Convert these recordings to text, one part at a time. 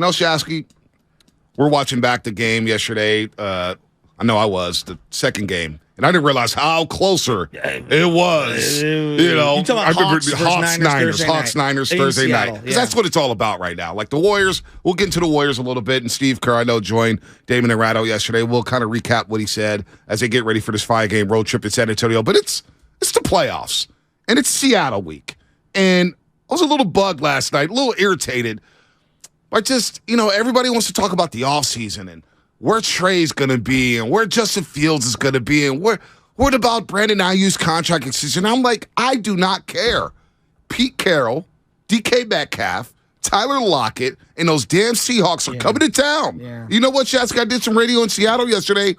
Shasky, we're watching back the game yesterday. I know I was, the second game. And I didn't realize how closer it was. You talking about Hawks, Niners, Thursday night. Because that's what it's all about right now. Like the Warriors, we'll get into the Warriors a little bit. And Steve Kerr, I know, joined Damon and Ratto yesterday. We'll kind of recap what he said as they get ready for this 5-game road trip in San Antonio. But it's the playoffs. And it's Seattle week. And I was a little bugged last night, a little irritated. But just, everybody wants to talk about the offseason and where Trey's going to be and where Justin Fields is going to be and what about Brandon Ayuk's contract extension. I'm like, I do not care. Pete Carroll, DK Metcalf, Tyler Lockett, and those damn Seahawks are coming to town. Yeah. You know what, Jessica? I did some radio in Seattle yesterday, and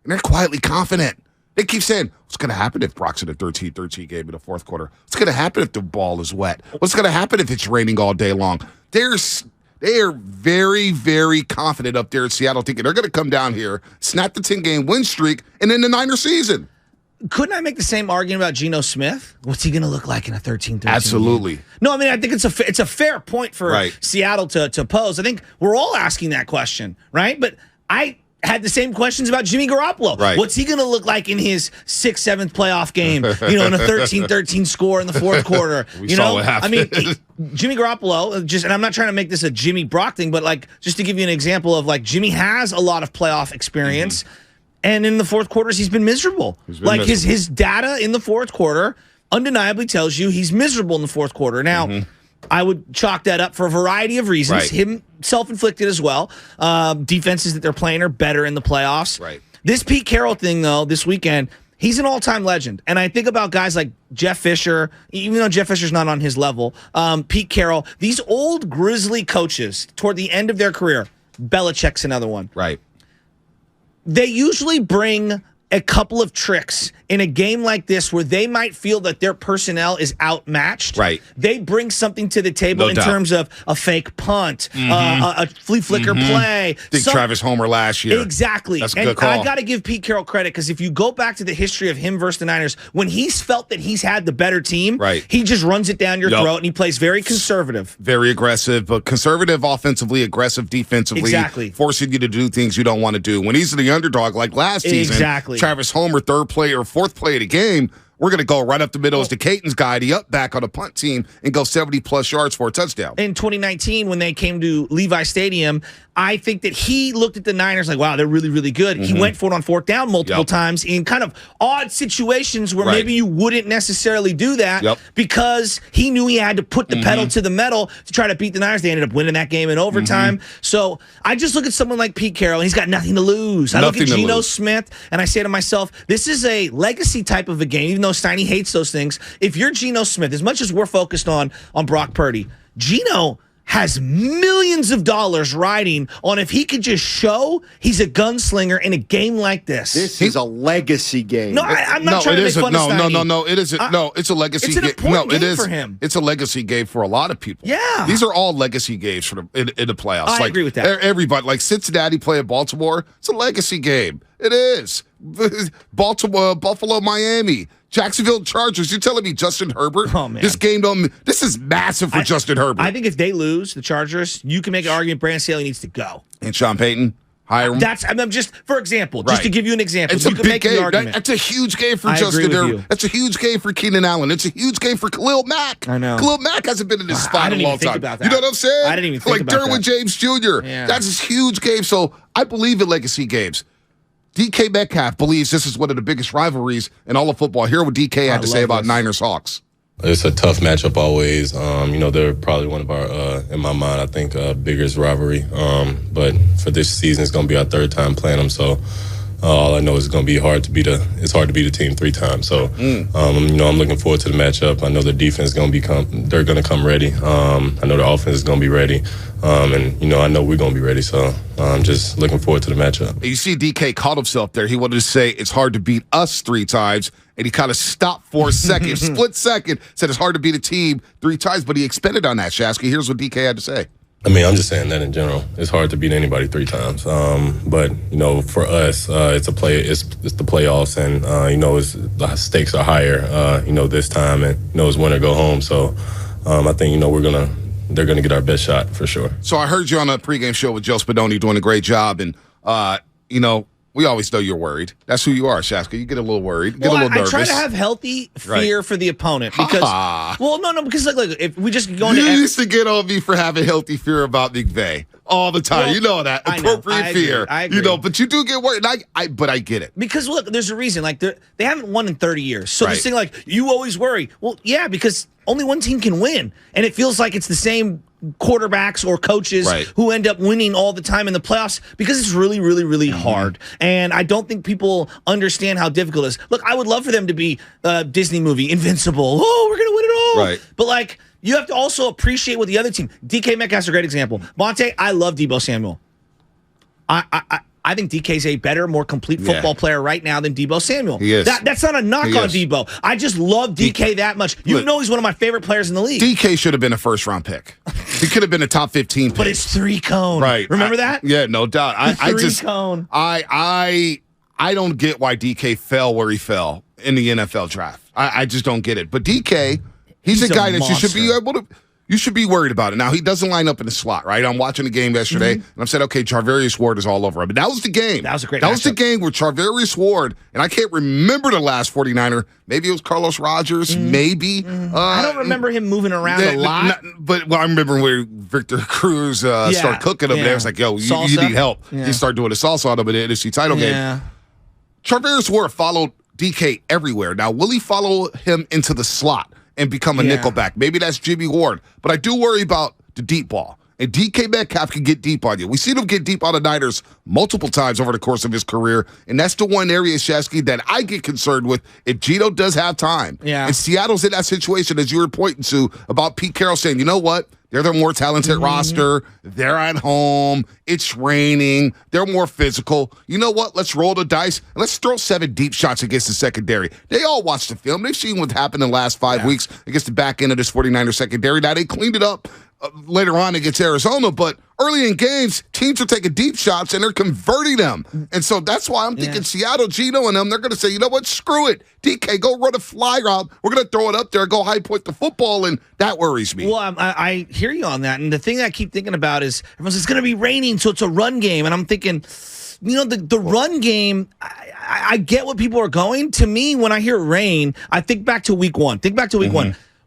they're quietly confident. They keep saying, what's going to happen if Brock's in a 13-13 game in the fourth quarter? What's going to happen if the ball is wet? What's going to happen if it's raining all day long? They are very, very confident up there in Seattle, thinking they're going to come down here, snap the 10-game win streak, and end the Niner season. Couldn't I make the same argument about Geno Smith? What's he going to look like in a 13-13 Absolutely. game? No, I mean, I think it's a fair point for Seattle to pose. I think we're all asking that question, right? But I had the same questions about Jimmy Garoppolo. Right. What's he going to look like in his 6th, 7th playoff game, in a 13-13 score in the fourth quarter? We saw what happened. I mean, Jimmy Garoppolo, and I'm not trying to make this a Jimmy Brock thing, but just to give you an example of Jimmy has a lot of playoff experience, and in the fourth quarters, he's been miserable. His data in the fourth quarter undeniably tells you he's miserable in the fourth quarter. Now, I would chalk that up for a variety of reasons. Him self-inflicted as well. Defenses that they're playing are better in the playoffs. Right. This Pete Carroll thing, though, this weekend, he's an all-time legend. And I think about guys like Jeff Fisher, even though Jeff Fisher's not on his level, Pete Carroll, these old Grizzly coaches toward the end of their career, Belichick's another one. Right. They usually bring a couple of tricks in a game like this where they might feel that their personnel is outmatched. Right. They bring something to the table in terms of a fake punt, a flea flicker play. Travis Homer last year. Exactly. That's a good call. I got to give Pete Carroll credit because if you go back to the history of him versus the Niners, when he's felt that he's had the better team, he just runs it down your throat and he plays very conservative. Very aggressive, but conservative offensively, aggressive defensively, forcing you to do things you don't want to do. When he's the underdog like last season, Travis Homer, third play or fourth play of the game, we're going to go right up the middle as the Caton's guy, the up back on a punt team, and go 70-plus yards for a touchdown. In 2019, when they came to Levi Stadium, I think that he looked at the Niners like, wow, they're really, really good. He went for it on fourth down multiple times in kind of odd situations where maybe you wouldn't necessarily do that because he knew he had to put the pedal to the metal to try to beat the Niners. They ended up winning that game in overtime. So I just look at someone like Pete Carroll, and he's got nothing to lose. I look at Geno Smith, and I say to myself, this is a legacy type of a game, even though Steiny hates those things. If you're Geno Smith, as much as we're focused on Brock Purdy, Geno has millions of dollars riding on if he could just show he's a gunslinger in a game like this. This is a legacy game. No, I'm not trying to make fun of Steiny. No, it isn't. No, it's a legacy game. It's an important game for him. It's a legacy game for a lot of people. Yeah. These are all legacy games in the playoffs. I agree with that. Everybody, like Cincinnati playing Baltimore, it's a legacy game. It is. Baltimore, Buffalo, Miami. Jacksonville Chargers, you're telling me Justin Herbert? Oh, man. This is massive for Justin Herbert. I think if they lose, the Chargers, you can make an argument Brandon Staley needs to go. And Sean Payton, hire him? I'm just, for example, just to give you an example. It's a big game. That's a huge game for Justin Herbert. That's a huge game for Keenan Allen. It's a huge game for Khalil Mack. I know. Khalil Mack hasn't been in this spot in a long time. About that. You know what I'm saying? I didn't even think about that. Like Derwin James Jr. Yeah. That's a huge game. So I believe in legacy games. DK Metcalf believes this is one of the biggest rivalries in all of football. Hear what DK had to say about Niners-Hawks. It's a tough matchup always. They're probably one of our, in my mind, I think, biggest rivalry. But for this season, it's going to be our third time playing them. So all I know is it's going to be hard to beat a team 3 times. So, I'm looking forward to the matchup. I know the defense is going to they're going to come ready. I know the offense is going to be ready. I know we're going to be ready. So I'm just looking forward to the matchup. You see DK caught himself there. He wanted to say it's hard to beat us 3 times. And he kind of stopped for a second, split second, said it's hard to beat a team 3 times, but he expanded on that, Shasky. Here's what DK had to say. I mean, I'm just saying that in general. It's hard to beat anybody 3 times. But for us, it's the playoffs, and the stakes are higher, this time, and it's win or go home. So I think, we're going to they're going to get our best shot for sure. So I heard you on a pregame show with Joe Spadoni doing a great job, and we always know you're worried. That's who you are, Shaska. You get a little worried, get a little nervous. I try to have healthy fear for the opponent because, because look, if we just go into you used to get on me for having healthy fear about McVay all the time. Well, you know that appropriate fear. I agree. But you do get worried. But I get it because look, there's a reason. Like they haven't won in 30 years, so this thing like you always worry. Well, yeah, because only one team can win, and it feels like it's the same quarterbacks or coaches who end up winning all the time in the playoffs because it's really, really, really hard. And I don't think people understand how difficult it is. Look, I would love for them to be a Disney movie, Invincible. Oh, we're going to win it all. Right. But like, you have to also appreciate what the other team. DK Metcalf's a great example. Monte, I love Deebo Samuel. I think DK's a better, more complete football player right now than Deebo Samuel. He is. That's not a knock on Deebo. I just love DK that much. You know he's one of my favorite players in the league. DK should have been a first-round pick. He could have been a top 15 pick. But it's 3-cone. Right. Remember that? Yeah, no doubt. Cone. I don't get why DK fell where he fell in the NFL draft. I just don't get it. But DK, he's a guy that you should be able to... You should be worried about it. Now, he doesn't line up in the slot, right? I'm watching the game yesterday, and I said, okay, Charvarius Ward is all over him. But that was the game. That was a great That was the game where Charvarius Ward, and I can't remember the last 49er. Maybe it was Carlos Rogers, maybe. I don't remember him moving around a lot. I remember where Victor Cruz started cooking him, and it was like, yo, you need help. Yeah. He started doing the salsa on him in the NFC title game. Charvarius Ward followed DK everywhere. Now, will he follow him into the slot and become a nickelback? Maybe that's Jimmy Ward. But I do worry about the deep ball. And DK Metcalf can get deep on you. We've seen him get deep on the Niners multiple times over the course of his career. And that's the one area, Shasky, that I get concerned with if Geno does have time. Yeah. And Seattle's in that situation, as you were pointing to, about Pete Carroll saying, you know what? They're the more talented roster. They're at home. It's raining. They're more physical. You know what? Let's roll the dice and let's throw 7 deep shots against the secondary. They all watched the film. They've seen what happened in the last 5 weeks against the back end of this 49er secondary. Now, they cleaned it up later on against Arizona, but early in games, teams are taking deep shots and they're converting them. And so that's why I'm thinking Seattle, Geno, and them, they're going to say, you know what? Screw it. DK, go run a fly route. We're going to throw it up there, go high point the football, and that worries me. Well, I hear you on that. And the thing I keep thinking about is everyone's it's going to be raining, so it's a run game. And I'm thinking, the run game, I get what people are going. To me, when I hear rain, I think back to week one.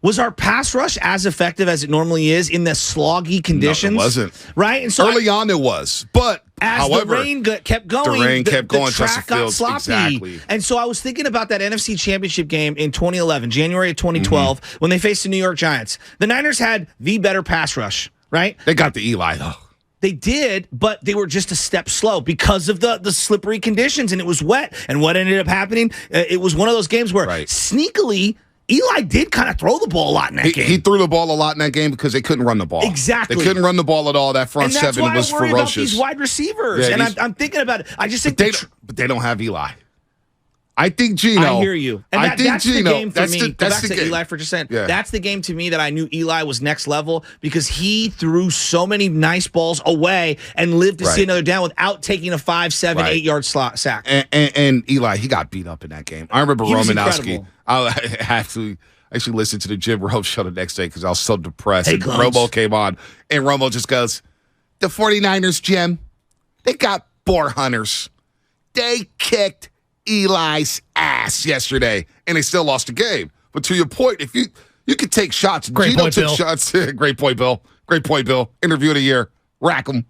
Was our pass rush as effective as it normally is in the sloggy conditions? No, it wasn't. Right? And so early on it was. But the rain kept going, the track got sloppy. Exactly. And so I was thinking about that NFC Championship game in 2011, January of 2012, when they faced the New York Giants. The Niners had the better pass rush, right? They got the Eli, though. They did, but they were just a step slow because of the slippery conditions, and it was wet. And what ended up happening, it was one of those games where sneakily, Eli did kind of throw the ball a lot in that game. He threw the ball a lot in that game because they couldn't run the ball. Exactly. They couldn't run the ball at all. That front seven was ferocious. And that's why I worry about these wide receivers. Yeah, and I'm thinking about it. I just think but they don't have Eli. I think Geno. I hear you. And that's the game for me. That's the game. Eli for just saying. Yeah. That's the game to me that I knew Eli was next level because he threw so many nice balls away and lived to see another down without taking a 5, 7, 8-yard sack. And Eli, he got beat up in that game. I remember Romanowski. I actually listened to the Jim Rome show the next day because I was so depressed. And Romo came on, and Romo just goes, the 49ers, Jim, they got boar hunters. They kicked Eli's ass yesterday, and they still lost the game. But to your point, if you could take shots. Geno took shots. Great point, Bill. Great point, Bill. Interview of the year. Rack them.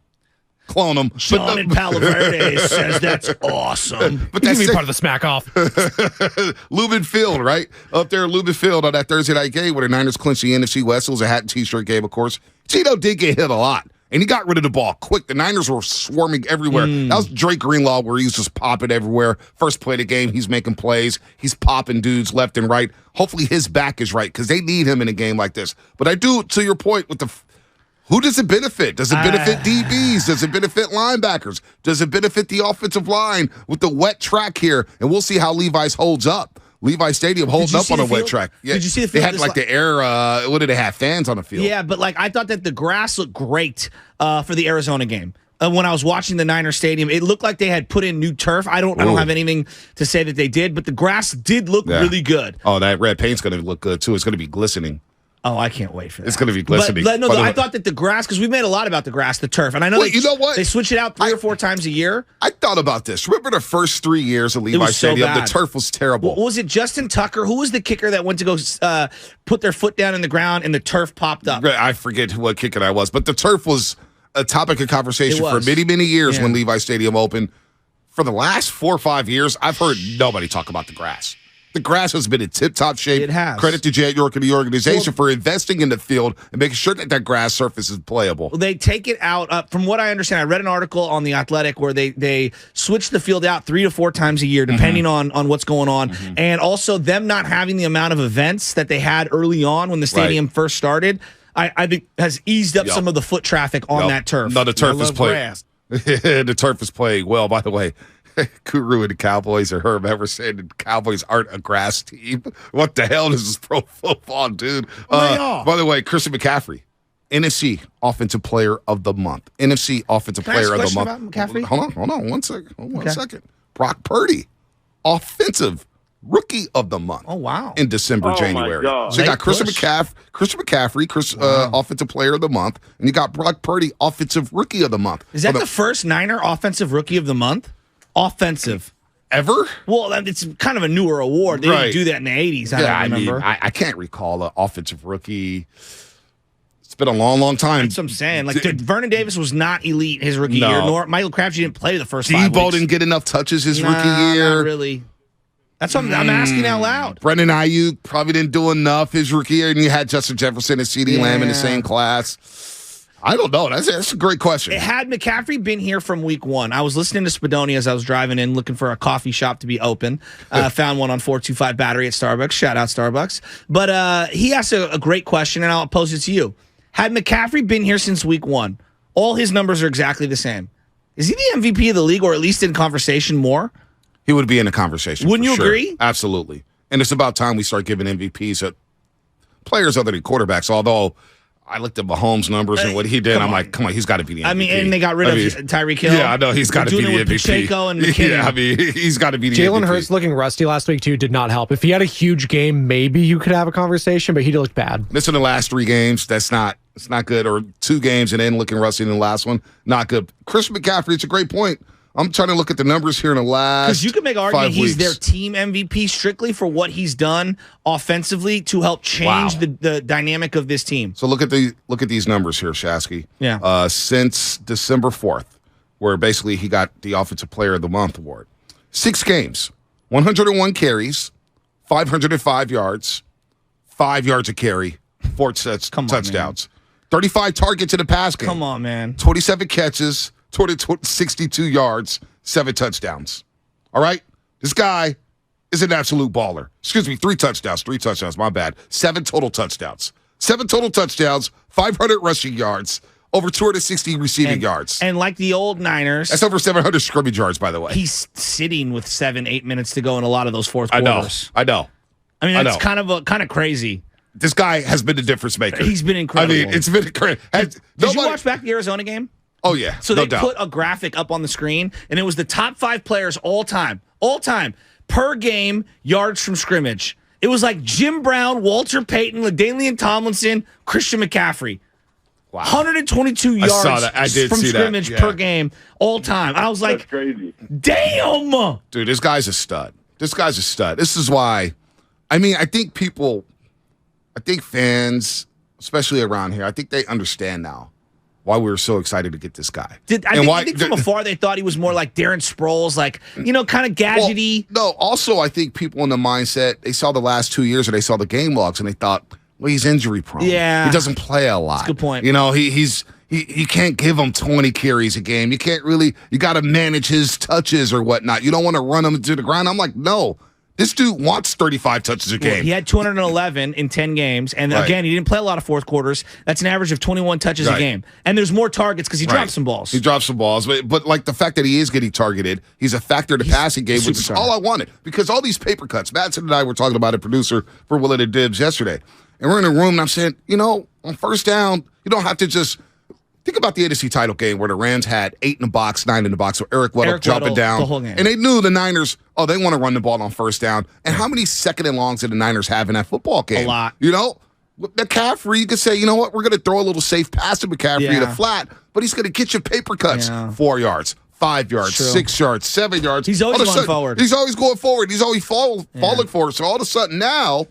Clone them. Sean and Palaverde says that's awesome. But that's part of the smack off. Lubin Field, right? Up there at Lubin Field on that Thursday night game where the Niners clinched the NFC West. It was a hat and T-shirt game, of course. Geno did get hit a lot. And he got rid of the ball quick. The Niners were swarming everywhere. That was Drake Greenlaw where he was just popping everywhere. First play of the game, he's making plays. He's popping dudes left and right. Hopefully his back is right because they need him in a game like this. But I do, to your point, with who does it benefit? Does it benefit DBs? Does it benefit linebackers? Does it benefit the offensive line with the wet track here? And we'll see how Levi's holds up. Levi Stadium holding up on a wet track. Yeah. Did you see the field? They had the air, what did they have? Fans on the field. Yeah, but I thought that the grass looked great for the Arizona game. When I was watching the Niners Stadium, it looked like they had put in new turf. I don't have anything to say that they did, but the grass did look really good. Oh, that red paint's going to look good, too. It's going to be glistening. Oh, I can't wait for that. It's going to be glistening. But I thought that the grass, because we made a lot about the grass, the turf, and I know you know what? They switch it out 3 or 4 times a year. I thought about this. Remember the first 3 years of Levi Stadium? The turf was terrible. Well, was it Justin Tucker? Who was the kicker that went to go put their foot down in the ground and the turf popped up? I forget what kicker that was, but the turf was a topic of conversation for many, many years when Levi Stadium opened. For the last 4 or 5 years, I've heard nobody talk about the grass. The grass has been in tip-top shape. It has. Credit to Jet York and the organization for investing in the field and making sure that grass surface is playable. Well, they take it out. From what I understand, I read an article on The Athletic where they switch the field out 3 to 4 times a year, depending on what's going on. And also them not having the amount of events that they had early on when the stadium first started, I think has eased up some of the foot traffic on that turf. No, the turf is playing. The turf is playing well, by the way. Kuru and the Cowboys or Herb ever said the Cowboys aren't a grass team. What the hell is this pro football, dude? By the way, Christian McCaffrey, NFC Offensive Player of the Month. NFC Offensive Player of the Month. About McCaffrey? Hold on. One second. Brock Purdy, Offensive Rookie of the Month. Oh, wow. In December, January. So you got Christian McCaffrey, Offensive Player of the Month, and you got Brock Purdy, Offensive Rookie of the Month. Is that the first Niner Offensive Rookie of the Month? Offensive. Ever? Well, it's kind of a newer award. They didn't do that in the 80s. I remember. I can't recall an offensive rookie. It's been a long, long time. That's what I'm saying. Like, Vernon Davis was not elite his rookie year, nor Michael Crabtree didn't play the first 5 weeks. Debo didn't get enough touches his rookie year. Not really. That's what I'm asking out loud. Brendan Ayuk probably didn't do enough his rookie year, and you had Justin Jefferson and CeeDee Lamb in the same class. I don't know. That's a great question. Had McCaffrey been here from week 1, I was listening to Spadoni as I was driving in looking for a coffee shop to be open. Found one on 425 Battery at Starbucks. Shout out Starbucks. But he asked a great question, and I'll pose it to you. Had McCaffrey been here since week 1, all his numbers are exactly the same. Is he the MVP of the league, or at least in conversation more? He would be in the conversation. Wouldn't you agree? Absolutely. And it's about time we start giving MVPs to players other than quarterbacks, although I looked at Mahomes' numbers and what he did. I'm like, come on, he's got to be the MVP. I mean, and they got rid of Tyreek Hill. Yeah, I know. He's got to be the MVP. Pacheco and McKinnon. Yeah, I mean, he's got to be the MVP. Jalen Hurts looking rusty last week, too, did not help. If he had a huge game, maybe you could have a conversation, but he looked bad. Missing the last 3 games, it's not good. Or 2 games and then looking rusty in the last one, not good. Christian McCaffrey, it's a great point. I'm trying to look at the numbers here in the last 5 weeks. Because you could make an argument he's their team MVP strictly for what he's done offensively to help change the dynamic of this team. So look at these numbers here, Shasky. Yeah. Since December 4th, where basically he got the Offensive Player of the Month award. 6 games, 101 carries, 505 yards, 5 yards a carry, 4 touchdowns, 35 targets in the pass game. Come on, man. 27 catches. 62 yards, 7 touchdowns. All right? This guy is an absolute baller. Excuse me, 3 touchdowns. 3 touchdowns, my bad. 7 total touchdowns. 7 total touchdowns, 500 rushing yards, over 260 receiving yards. And like the old Niners. That's over 700 scrimmage yards, by the way. He's sitting with 7-8 minutes to go in a lot of those fourth quarters. I know. I mean, that's kind of crazy. This guy has been the difference maker. He's been incredible. I mean, it's been crazy. Did you watch back the Arizona game? Oh, yeah. So they put a graphic up on the screen, and it was the top 5 players all time, per game, yards from scrimmage. It was like Jim Brown, Walter Payton, LaDainian Tomlinson, Christian McCaffrey. Wow. 122 yards from scrimmage per game, all time. I was like, that's crazy. Damn! Dude, this guy's a stud. This is why, I mean, I think fans, especially around here, I think they understand now why we were so excited to get this guy. I think from afar they thought he was more like Darren Sproles, like, kind of gadgety. Well, no, also I think people in the mindset, they saw the last 2 years or they saw the game logs and they thought, well, he's injury prone. Yeah. He doesn't play a lot. That's a good point. He can't give him 20 carries a game. You got to manage his touches or whatnot. You don't want to run him to the ground. I'm like, no. This dude wants 35 touches a game. Well, he had 211 in 10 games. And again, he didn't play a lot of fourth quarters. That's an average of 21 touches a game. And there's more targets because he drops some balls. He drops some balls. But like the fact that he is getting targeted, he's a factor in the passing game, which is all I wanted. Because all these paper cuts, Madsen and I were talking about a producer for Willett and Dibs yesterday. And we're in a room and I'm saying, on first down, you don't have to just think about the NFC title game where the Rams had 8 in the box, 9 in the box, so Eric Weddle jumping down. The whole game. And they knew the Niners, they want to run the ball on first down. And how many second and longs did the Niners have in that football game? A lot. With McCaffrey, you could say, you know what, we're going to throw a little safe pass to McCaffrey in a flat, but he's going to get you paper cuts. 4 yards, 5 yards, 6 yards, 7 yards. He's always going forward. He's always going forward. He's always falling forward. So all of a sudden now,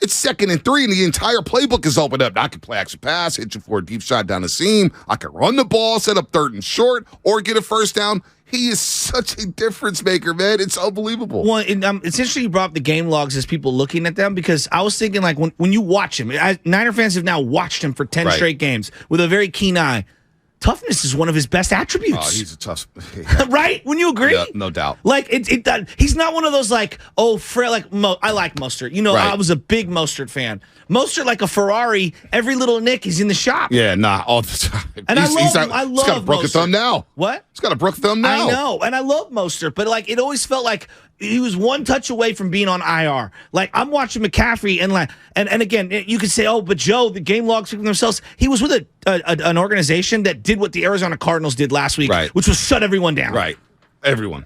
it's 2nd and 3, and the entire playbook is opened up. Now I can play action pass, hit you for a deep shot down the seam. I can run the ball, set up 3rd and short, or get a first down. He is such a difference maker, man. It's unbelievable. Well, it's interesting you brought up the game logs as people looking at them, because I was thinking, like, when you watch him, Niner fans have now watched him for 10 straight games with a very keen eye. Toughness is one of his best attributes. Oh, he's a tough, right? Wouldn't you agree? Yeah, no doubt. Like he's not one of those like frail. Like I like Mostert. You know, I was a big Mostert fan. Mostert, like a Ferrari, every little nick he's in the shop. Yeah, all the time. And I love he's got a broken thumb now. What? He's got a broken thumb now. I know, and I love Mostert, but like it always felt like he was one touch away from being on IR. Like I'm watching McCaffrey, and again, you could say, oh, but Joe, the game logs speak for themselves. He was with an organization that did what the Arizona Cardinals did last week, which was shut everyone down. Right, everyone.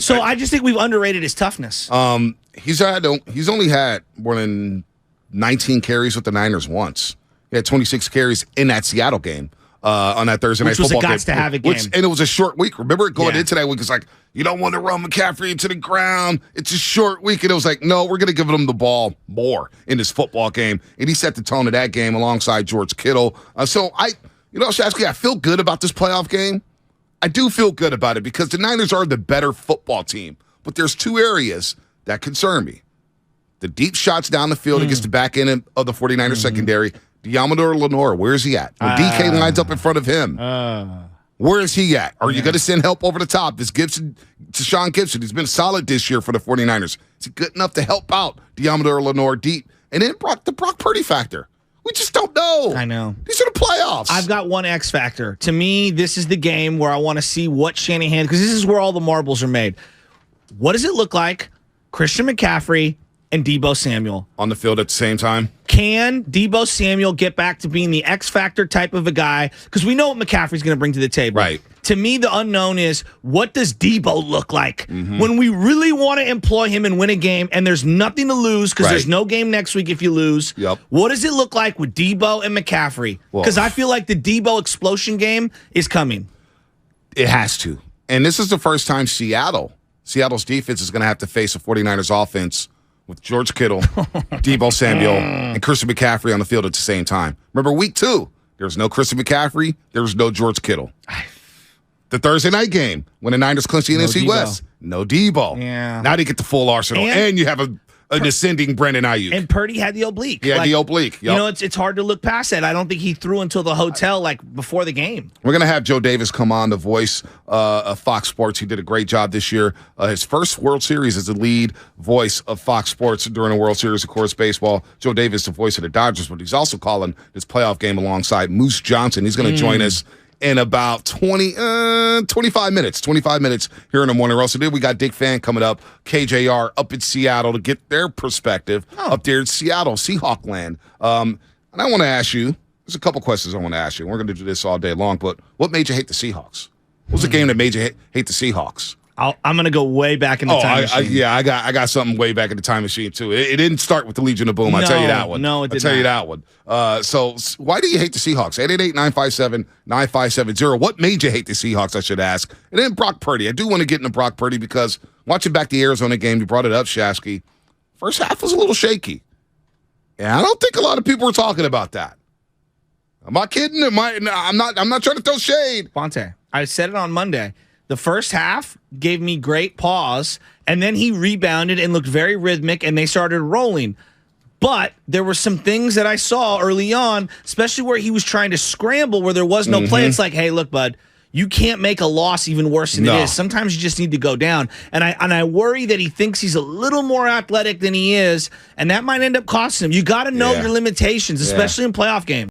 So I just think we've underrated his toughness. He's only had more than 19 carries with the Niners once. He had 26 carries in that Seattle game on that Thursday night football game. Which was a guts to have a game. And it was a short week. Remember going into that week, it's like, you don't want to run McCaffrey into the ground. It's a short week. And it was like, no, we're going to give him the ball more in this football game. And he set the tone of that game alongside George Kittle. Shasky, I feel good about this playoff game. I do feel good about it because the Niners are the better football team. But there's 2 areas that concern me. The deep shots down the field against the back end of the 49ers secondary. Deommodore Lenoir, where is he at? When DK lines up in front of him, where is he at? Are you going to send help over the top? This Sean Gibson, he's been solid this year for the 49ers. Is he good enough to help out Deommodore Lenoir deep? And then the Brock Purdy factor. We just don't know. I know. These are the playoffs. I've got one X factor. To me, this is the game where I want to see what Shanahan, because this is where all the marbles are made. What does it look like? Christian McCaffrey and Deebo Samuel on the field at the same time. Can Deebo Samuel get back to being the X factor type of a guy? Because we know what McCaffrey's going to bring to the table. Right. To me, the unknown is, what does Deebo look like when we really want to employ him and win a game, and there's nothing to lose because there's no game next week if you lose? Yep. What does it look like with Deebo and McCaffrey? Because I feel like the Deebo explosion game is coming. It has to. And this is the first time Seattle's defense is going to have to face a 49ers offense with George Kittle, Deebo Samuel, and Christian McCaffrey on the field at the same time. Remember, week 2, there was no Christian McCaffrey, there was no George Kittle. The Thursday night game, when the Niners clinched the NFC West, no Deebo. Yeah. Now they get the full arsenal, and you have an ascending Brandon Ayuk. And Purdy had the oblique. Yeah, the oblique. Yep. You know, it's hard to look past that. I don't think he threw until the hotel, like, before the game. We're going to have Joe Davis come on, the voice of Fox Sports. He did a great job this year. His first World Series as the lead voice of Fox Sports during the World Series, of course, baseball. Joe Davis, the voice of the Dodgers, but he's also calling this playoff game alongside Moose Johnson. He's going to join us in about 25 minutes. 25 minutes here in the Morning Roast. Today we got Dick Fan coming up, KJR up in Seattle to get their perspective up there in Seattle, Seahawk land. And I want to ask you, there's a couple questions I want to ask you. We're going to do this all day long, but what made you hate the Seahawks? What was the game that made you hate the Seahawks? I'm going to go way back in the time machine. I got something way back in the time machine, too. It didn't start with the Legion of Boom. I'll tell you that one. No, it did not. I'll tell you that one. So why do you hate the Seahawks? 888-957-9570. What made you hate the Seahawks, I should ask? And then Brock Purdy. I do want to get into Brock Purdy because watching back the Arizona game, you brought it up, Shasky. First half was a little shaky. And I don't think a lot of people were talking about that. Am I kidding? I'm not trying to throw shade. Fonte, I said it on Monday. The first half gave me great pause, and then he rebounded and looked very rhythmic, and they started rolling. But there were some things that I saw early on, especially where he was trying to scramble where there was no play. It's like, hey, look, bud, you can't make a loss even worse than it is. Sometimes you just need to go down. And I worry that he thinks he's a little more athletic than he is, and that might end up costing him. You got to know your limitations, especially in playoff games.